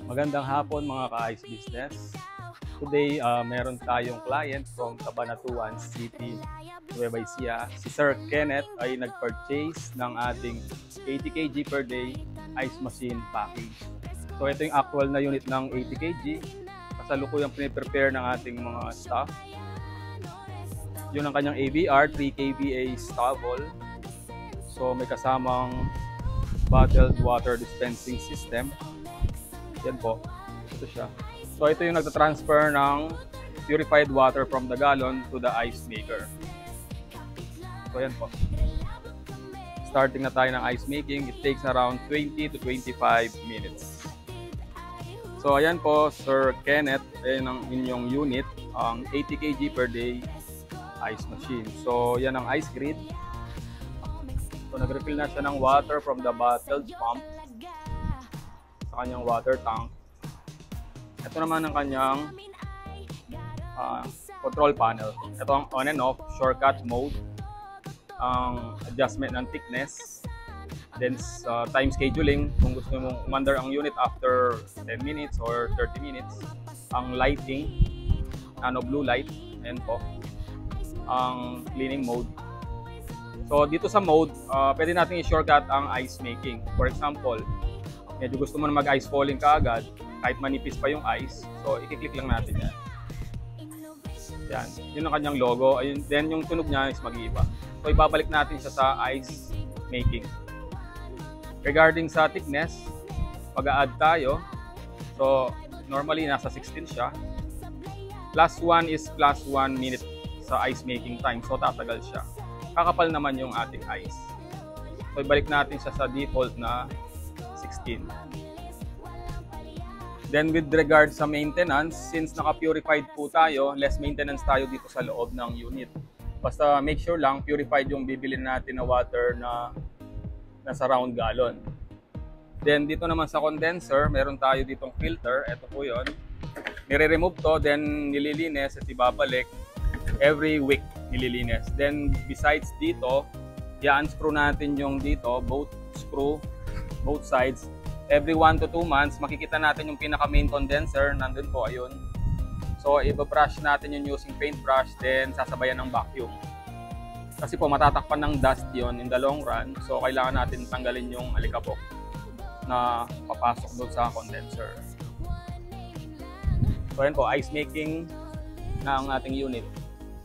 Magandang hapon mga ka-ice business. Today, meron tayong client from Cabanatuan City, Nueva Ecija. Si Sir Kenneth ay nag-purchase ng ating 80 kg per day ice machine package. So ito yung actual na unit ng 80 kg. Kasalukuyang piniprepare ng ating mga staff. Yun ang kanyang ABR, 3 kVA stubble. So may kasamang bottled water dispensing system. Yan po. Ito siya. So ito yung nagtatransfer ng purified water from the gallon to the ice maker. So yan po. Starting na tayo ng ice making. It takes around 20 to 25 minutes. So ayan po, Sir Kenneth, ayan ang inyong unit, ang 80 kg per day ice machine. So yan ang ice grid. So nag-refill na siya ng water from the bottled pump sa kanyang water tank. Ito naman ang kanyang control panel. Ito ang on and off, shortcut mode, ang adjustment ng thickness, then time scheduling kung gusto mong umandar ang unit after 10 minutes or 30 minutes, ang lighting, nano blue light, and po ang cleaning mode. So dito sa mode, pwede natin i-shortcut ang ice making. For example, medyo gusto mo na mag-ice falling kaagad, kahit manipis pa yung ice, so i-click lang natin yan. Yan, yun ang kanyang logo. Ayun, then yung tunog niya is mag-iiba. So ibabalik natin siya sa ice making. Regarding sa thickness, mag-a-add tayo. So normally nasa 16 siya. +1 is +1 minute sa ice making time, so tatagal siya. Kakapal naman yung ating ice. So ibalik natin siya sa default na 16. Then with regard sa maintenance, since naka-purified po tayo, less maintenance tayo dito sa loob ng unit. Basta make sure lang purified yung bibilin natin na water na nasa round gallon. Then dito naman sa condenser, meron tayo ditong filter. Ito po yun. Nire-remove to, then nililinis at ibabalik. Every week nililinis. Then besides dito, i-unscrew natin yung dito, both screw, both sides. Every 1 to 2 months, makikita natin yung pinaka-main condenser, nandun po, ayun. So, i-brush natin yun using paintbrush, then sasabayan ng vacuum. Kasi po, matatakpan ng dust yon in the long run, so kailangan natin tanggalin yung alikabok na papasok doon sa condenser. So, ayan po, ice making na ang ating unit.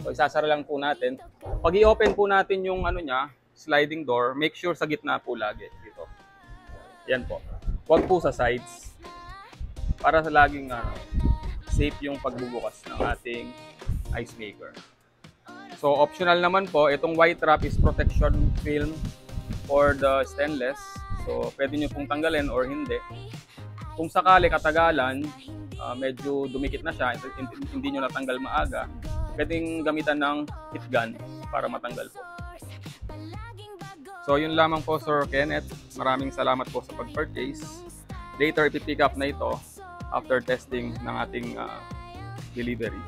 So, isasara lang po natin. Pag i-open po natin yung ano niya, sliding door, make sure sa gitna po lagi dito. Yan po. Huwag po sa sides para sa laging safe yung pagbubukas ng ating ice maker. So optional naman po, itong white wrap is protection film for the stainless. So pwede nyo pong tanggalin or hindi. Kung sakali katagalan, medyo dumikit na siya, hindi nyo natanggal maaga, pwedeng gamitan ng heat gun para matanggal po. So yun lamang po, Sir Kenneth. Maraming salamat po sa pag-purchase. Later, ipipick up na ito after testing ng ating delivery.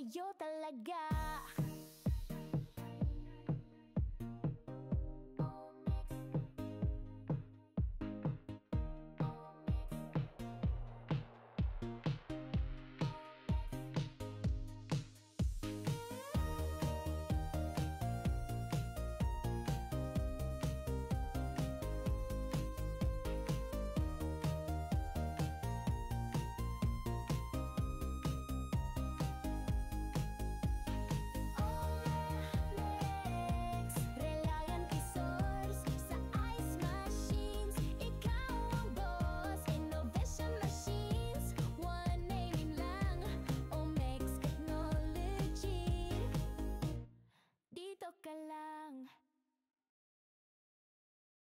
sa'yo talaga.